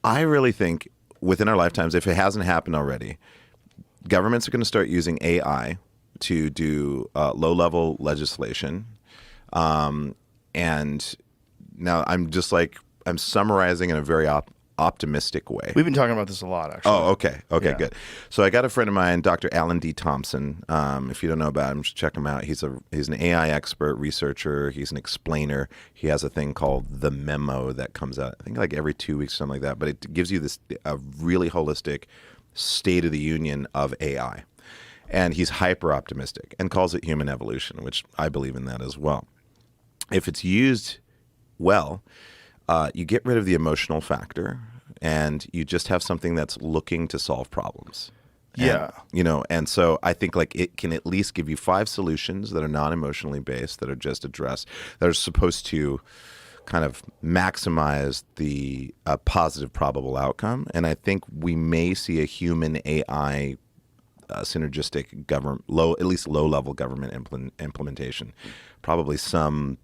I really think within our lifetimes, if it hasn't happened already, governments are going to start using AI to do low-level legislation. And now I'm summarizing in a very optimistic way. We've been talking about this a lot, actually. Oh, okay. Okay, Yeah. good. So I got a friend of mine, Dr. Alan D. Thompson. If you don't know about him, check him out. He's an AI expert, researcher. He's an explainer. He has a thing called The Memo that comes out, I think like every 2 weeks, something like that. But it gives you a really holistic state of the union of AI. And he's hyper optimistic and calls it human evolution, which I believe in that as well. If it's used well, you get rid of the emotional factor, and you just have something that's looking to solve problems. Yeah. And so I think like it can at least give you 5 solutions that are non-emotionally based, that are just addressed, that are supposed to kind of maximize the positive probable outcome. And I think we may see a human AI synergistic government, at least low-level government implementation. Probably some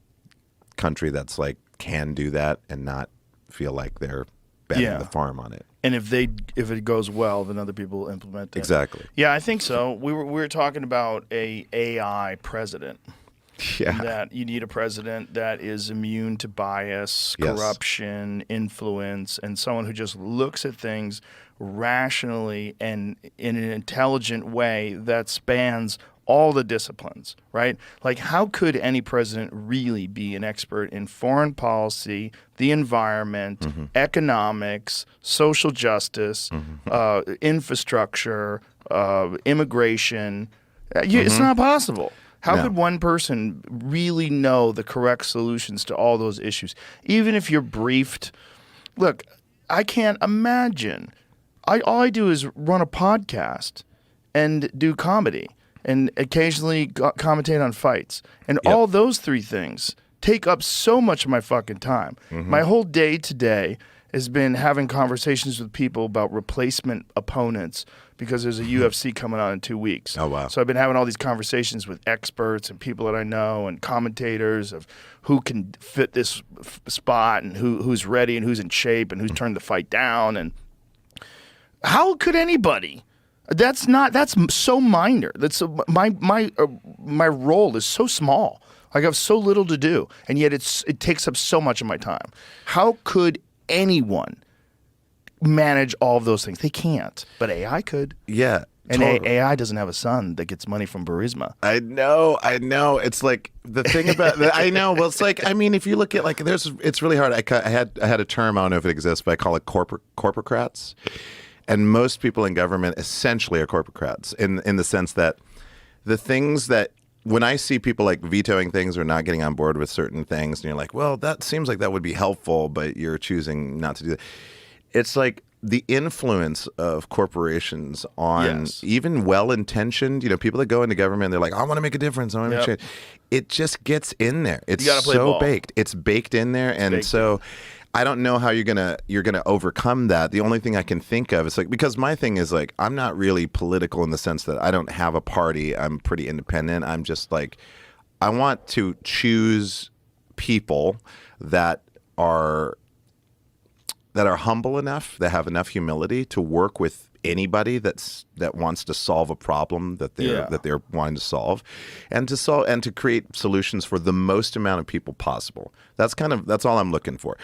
country that's like can do that and not feel like they're betting the farm on it. And if it goes well, then other people will implement it. Exactly. Yeah, I think so. We were talking about a AI president. Yeah. That you need a president that is immune to bias, Yes. corruption, influence, and someone who just looks at things rationally and in an intelligent way that spans all the disciplines, right? Like, how could any president really be an expert in foreign policy, the environment, economics, social justice, infrastructure, immigration? It's not possible. How could one person really know the correct solutions to all those issues? Even if you're briefed. Look, I can't imagine. All I do is run a podcast and do comedy and occasionally commentate on fights. And all those 3 things take up so much of my fucking time. My whole day today has been having conversations with people about replacement opponents because there's a UFC coming on in 2 weeks. Oh, wow. So I've been having all these conversations with experts and people that I know and commentators of who can fit this spot and who's ready and who's in shape and who's turned the fight down. And how could anybody? That's so minor. That's my role is so small. I have so little to do, and yet it takes up so much of my time. How could anyone manage all of those things? They can't, but AI could. Yeah. And totally. AI doesn't have a son that gets money from Burisma. I know. It's like the thing about I know. Well, it's like, I mean, if you look at like, it's really hard. I had a term, I don't know if it exists, but I call it corporocrats. And most people in government essentially are corporocrats in the sense that the things that, when I see people like vetoing things or not getting on board with certain things, and you're like, well, that seems like that would be helpful, but you're choosing not to do that. It's like the influence of corporations on even well-intentioned, people that go into government, they're like, I want to make a difference. I want to make change. It just gets in there. It's so baked. It's baked in there. And so I don't know how you're gonna overcome that. The only thing I can think of is like, because my thing is like, I'm not really political in the sense that I don't have a party. I'm pretty independent. I'm just like, I want to choose people that are humble enough, that have enough humility to work with anybody that wants to solve a problem that they're wanting to solve, and to create solutions for the most amount of people possible. That's all I'm looking for.